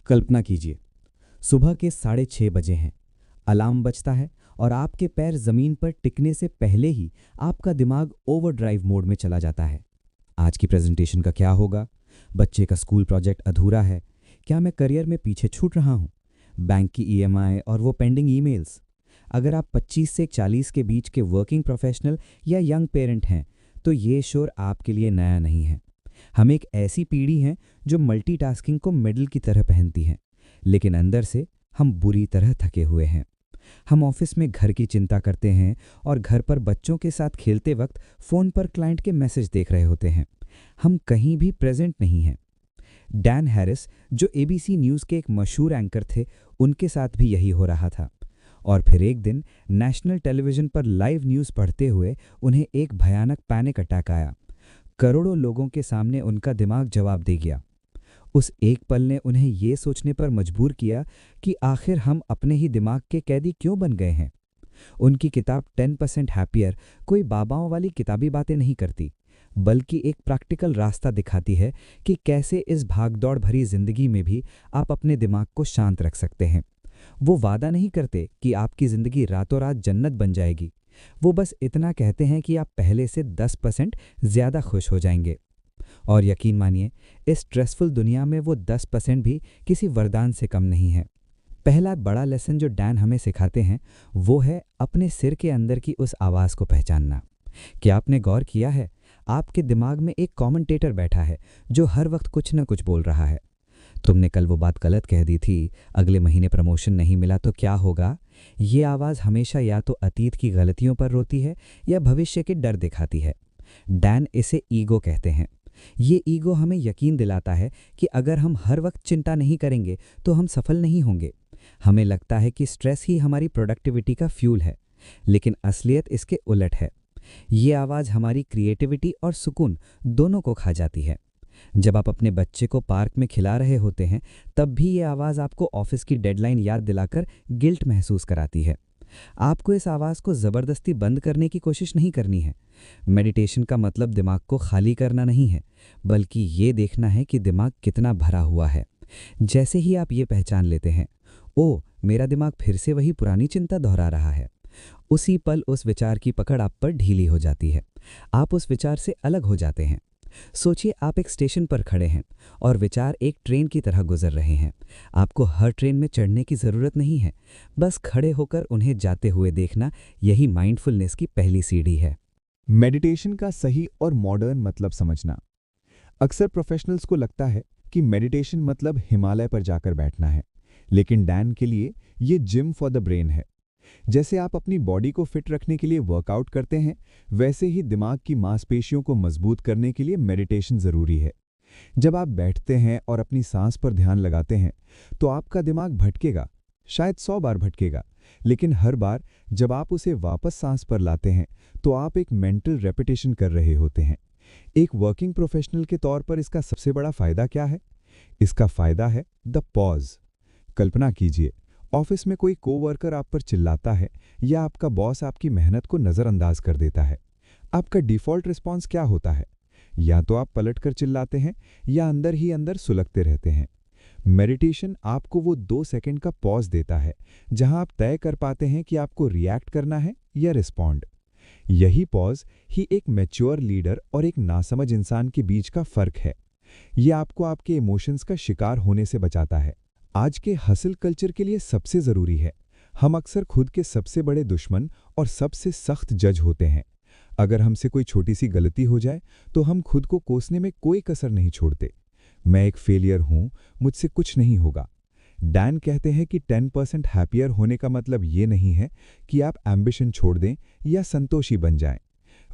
कल्पना कीजिए, सुबह के 6:30 बजे हैं। अलार्म बजता है और आपके पैर जमीन पर टिकने से पहले ही आपका दिमाग ओवरड्राइव मोड में चला जाता है। आज की प्रेजेंटेशन का क्या होगा? बच्चे का स्कूल प्रोजेक्ट अधूरा है। क्या मैं करियर में पीछे छूट रहा हूँ? बैंक की ईएमआई और वो पेंडिंग ईमेल्स। अगर आप 25 से 40 के बीच के वर्किंग प्रोफेशनल या यंग पेरेंट हैं, तो ये शोर आपके लिए नया नहीं है। हम एक ऐसी पीढ़ी हैं जो मल्टीटास्किंग को मेडल की तरह पहनती है, लेकिन अंदर से हम बुरी तरह थके हुए हैं। हम ऑफिस में घर की चिंता करते हैं और घर पर बच्चों के साथ खेलते वक्त फ़ोन पर क्लाइंट के मैसेज देख रहे होते हैं। हम कहीं भी प्रेजेंट नहीं हैं। डैन हैरिस, जो एबीसी न्यूज़ के एक मशहूर एंकर थे, उनके साथ भी यही हो रहा था। और फिर एक दिन नेशनल टेलीविज़न पर लाइव न्यूज़ पढ़ते हुए उन्हें एक भयानक पैनिक अटैक आया। करोड़ों लोगों के सामने उनका दिमाग जवाब दे गया। उस एक पल ने उन्हें ये सोचने पर मजबूर किया कि आखिर हम अपने ही दिमाग के कैदी क्यों बन गए हैं। उनकी किताब 10% हैप्पियर कोई बाबाओं वाली किताबी बातें नहीं करती, बल्कि एक प्रैक्टिकल रास्ता दिखाती है कि कैसे इस भागदौड़ भरी जिंदगी में भी आप अपने दिमाग को शांत रख सकते हैं। वो वादा नहीं करते कि आपकी ज़िंदगी रातों रात जन्नत बन जाएगी। वो बस इतना कहते हैं कि आप पहले से 10% ज़्यादा खुश हो जाएंगे। और यकीन मानिए, इस स्ट्रेसफुल दुनिया में वो 10% भी किसी वरदान से कम नहीं है। पहला बड़ा लेसन जो डैन हमें सिखाते हैं, वो है अपने सिर के अंदर की उस आवाज़ को पहचानना। क्या आपने गौर किया है, आपके दिमाग में एक कमेंटेटर बैठा है जो हर वक्त कुछ न कुछ बोल रहा है। तुमने कल वो बात गलत कह दी थी, अगले महीने प्रमोशन नहीं मिला तो क्या होगा? ये आवाज़ हमेशा या तो अतीत की गलतियों पर रोती है या भविष्य के डर दिखाती है। डैन इसे ईगो कहते हैं। ये ईगो हमें यकीन दिलाता है कि अगर हम हर वक्त चिंता नहीं करेंगे तो हम सफल नहीं होंगे। हमें लगता है कि स्ट्रेस ही हमारी प्रोडक्टिविटी का फ्यूल है, लेकिन असलियत इसके उलट है। ये आवाज़ हमारी क्रिएटिविटी और सुकून दोनों को खा जाती है। जब आप अपने बच्चे को पार्क में खिला रहे होते हैं, तब भी ये आवाज़ आपको ऑफिस की डेडलाइन याद दिलाकर गिल्ट महसूस कराती है। आपको इस आवाज़ को ज़बरदस्ती बंद करने की कोशिश नहीं करनी है। मेडिटेशन का मतलब दिमाग को खाली करना नहीं है, बल्कि ये देखना है कि दिमाग कितना भरा हुआ है। जैसे ही आप ये पहचान लेते हैं, ओ मेरा दिमाग फिर से वही पुरानी चिंता दोहरा रहा है, उसी पल उस विचार की पकड़ आप पर ढीली हो जाती है। आप उस विचार से अलग हो जाते हैं। सोचिए, आप एक स्टेशन पर खड़े हैं और विचार एक ट्रेन की तरह गुजर रहे हैं। आपको हर ट्रेन में चढ़ने की ज़रूरत नहीं है, बस खड़े होकर उन्हें जाते हुए देखना, यही माइंडफुलनेस की पहली सीढ़ी है। मेडिटेशन का सही और मॉडर्न मतलब समझना। अक्सर प्रोफेशनल्स को लगता है कि मेडिटेशन मतलब हिमालय पर जाकर बैठना है, लेकिन डैन के लिए ये जिम फॉर द ब्रेन है। जैसे आप अपनी बॉडी को फिट रखने के लिए वर्कआउट करते हैं, वैसे ही दिमाग की मांसपेशियों को मजबूत करने के लिए मेडिटेशन ज़रूरी है। जब आप बैठते हैं और अपनी सांस पर ध्यान लगाते हैं, तो आपका दिमाग भटकेगा, शायद 100 बार भटकेगा, लेकिन हर बार जब आप उसे वापस सांस पर लाते हैं, तो आप एक मेंटल रेपिटेशन कर रहे होते हैं। एक वर्किंग प्रोफेशनल के तौर पर इसका सबसे बड़ा फायदा क्या है? इसका फायदा है द पॉज। कल्पना कीजिए, ऑफिस में कोई कोवर्कर आप पर चिल्लाता है या आपका बॉस आपकी मेहनत को नज़रअंदाज कर देता है। आपका डिफ़ॉल्ट रिस्पॉन्स क्या होता है? या तो आप पलटकर चिल्लाते हैं या अंदर ही अंदर सुलगते रहते हैं। मेडिटेशन आपको वो 2 सेकंड का पॉज देता है, जहां आप तय कर पाते हैं कि आपको रिएक्ट करना है या रिस्पॉन्ड। यही पॉज ही एक मैच्योर लीडर और एक नासमझ इंसान के बीच का फर्क है। यह आपको आपके इमोशंस का शिकार होने से बचाता है। आज के हसल कल्चर के लिए सबसे ज़रूरी है। हम अक्सर खुद के सबसे बड़े दुश्मन और सबसे सख्त जज होते हैं। अगर हमसे कोई छोटी सी गलती हो जाए, तो हम खुद को कोसने में कोई कसर नहीं छोड़ते। मैं एक फेलियर हूँ, मुझसे कुछ नहीं होगा। डैन कहते हैं कि 10% हैप्पियर होने का मतलब ये नहीं है कि आप एम्बिशन छोड़ दें या संतोषी बन जाएं।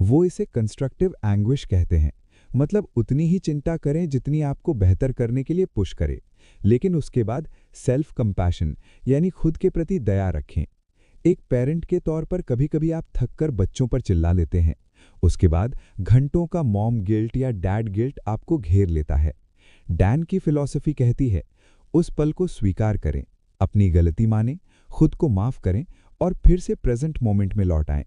वो इसे कंस्ट्रक्टिव एंग्विश कहते हैं, मतलब उतनी ही चिंता करें जितनी आपको बेहतर करने के लिए पुश करे, लेकिन उसके बाद सेल्फ कंपैशन यानी खुद के प्रति दया रखें। एक पेरेंट के तौर पर कभी-कभी आप थककर बच्चों पर चिल्ला लेते हैं। उसके बाद घंटों का मॉम गिल्ट या डैड गिल्ट आपको घेर लेता है। डैन की फिलॉसफी कहती है, उस पल को स्वीकार करें, अपनी गलती मानें, खुद को माफ करें और फिर से प्रेजेंट मोमेंट में लौट आएं।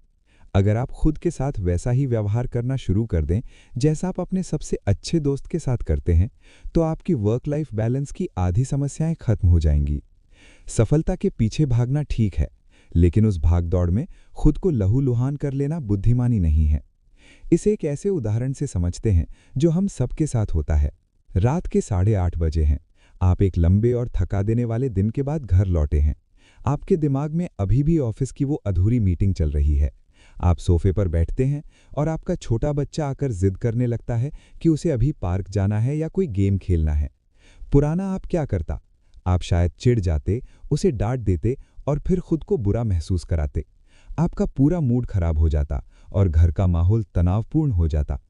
अगर आप खुद के साथ वैसा ही व्यवहार करना शुरू कर दें जैसा आप अपने सबसे अच्छे दोस्त के साथ करते हैं, तो आपकी वर्क लाइफ बैलेंस की आधी समस्याएं खत्म हो जाएंगी। सफलता के पीछे भागना ठीक है, लेकिन उस भागदौड़ में खुद को लहूलुहान कर लेना बुद्धिमानी नहीं है। इसे एक ऐसे उदाहरण से समझते हैं जो हम सबके साथ होता है। रात के 8:30 बजे हैं। आप एक लंबे और थका देने वाले दिन के बाद घर लौटे हैं। आपके दिमाग में अभी भी ऑफिस की वो अधूरी मीटिंग चल रही है। आप सोफे पर बैठते हैं और आपका छोटा बच्चा आकर जिद करने लगता है कि उसे अभी पार्क जाना है या कोई गेम खेलना है। पुराना आप क्या करता? आप शायद चिढ़ जाते, उसे डांट देते और फिर खुद को बुरा महसूस कराते। आपका पूरा मूड खराब हो जाता और घर का माहौल तनावपूर्ण हो जाता।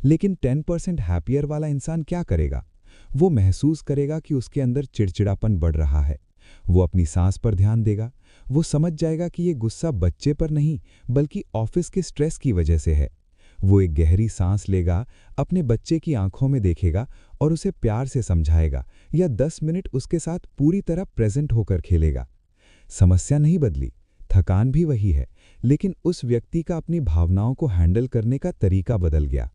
लेकिन 10% हैप्पियर वाला इंसान क्या करेगा? वो महसूस करेगा कि उसके अंदर चिड़चिड़ापन बढ़ रहा है। वो अपनी सांस पर ध्यान देगा। वो समझ जाएगा कि ये गुस्सा बच्चे पर नहीं, बल्कि ऑफिस के स्ट्रेस की वजह से है। वो एक गहरी सांस लेगा, अपने बच्चे की आंखों में देखेगा और उसे प्यार से समझाएगा या 10 मिनट उसके साथ पूरी तरह प्रेजेंट होकर खेलेगा। समस्या नहीं बदली, थकान भी वही है, लेकिन उस व्यक्ति का अपनी भावनाओं को हैंडल करने का तरीका बदल गया।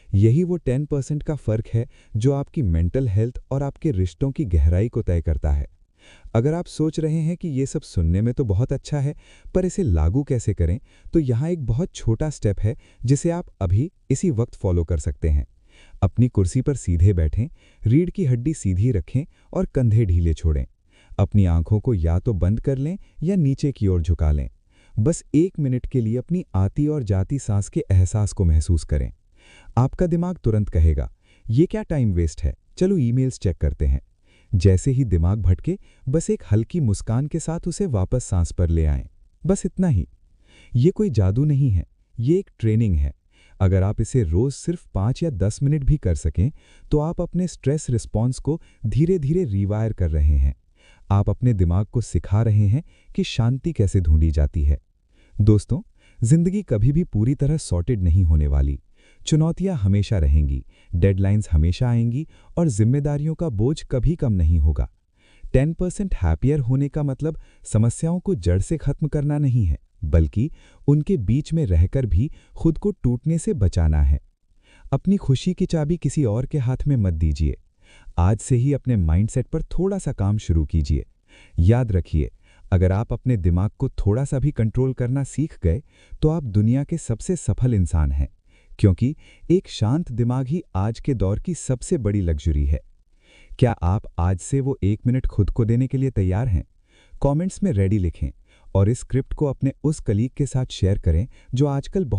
यही वो 10% का फर्क है जो आपकी मेंटल हेल्थ और आपके रिश्तों की गहराई को तय करता है। अगर आप सोच रहे हैं कि ये सब सुनने में तो बहुत अच्छा है, पर इसे लागू कैसे करें, तो यहाँ एक बहुत छोटा स्टेप है जिसे आप अभी इसी वक्त फॉलो कर सकते हैं। अपनी कुर्सी पर सीधे बैठें, रीढ़ की हड्डी सीधी रखें और कंधे ढीले छोड़ें। अपनी आंखों को या तो बंद कर लें या नीचे की ओर झुका लें। बस 1 मिनट के लिए अपनी आती और जाती सांस के एहसास को महसूस करें। आपका दिमाग तुरंत कहेगा, ये क्या टाइम वेस्ट है, चलो ईमेल्स चेक करते हैं। जैसे ही दिमाग भटके, बस एक हल्की मुस्कान के साथ उसे वापस सांस पर ले आएं। बस इतना ही। ये कोई जादू नहीं है, ये एक ट्रेनिंग है। अगर आप इसे रोज सिर्फ 5 या 10 मिनट भी कर सकें, तो आप अपने स्ट्रेस रिस्पॉन्स को धीरे धीरे रीवायर कर रहे हैं। आप अपने दिमाग को सिखा रहे हैं कि शांति कैसे ढूंढी जाती है। दोस्तों, जिंदगी कभी भी पूरी तरह सॉर्टेड नहीं होने वाली। चुनौतियां हमेशा रहेंगी, डेडलाइंस हमेशा आएंगी और जिम्मेदारियों का बोझ कभी कम नहीं होगा। 10% हैप्पियर होने का मतलब समस्याओं को जड़ से खत्म करना नहीं है, बल्कि उनके बीच में रहकर भी खुद को टूटने से बचाना है। अपनी खुशी की चाबी किसी और के हाथ में मत दीजिए। आज से ही अपने माइंडसेट पर थोड़ा सा काम शुरू कीजिए। याद रखिए, अगर आप अपने दिमाग को थोड़ा सा भी कंट्रोल करना सीख गए, तो आप दुनिया के सबसे सफल इंसान हैं, क्योंकि एक शांत दिमाग ही आज के दौर की सबसे बड़ी लग्जरी है। क्या आप आज से वो 1 मिनट खुद को देने के लिए तैयार हैं? कमेंट्स में रेडी लिखें और इस स्क्रिप्ट को अपने उस कलीग के साथ शेयर करें जो आजकल बहुत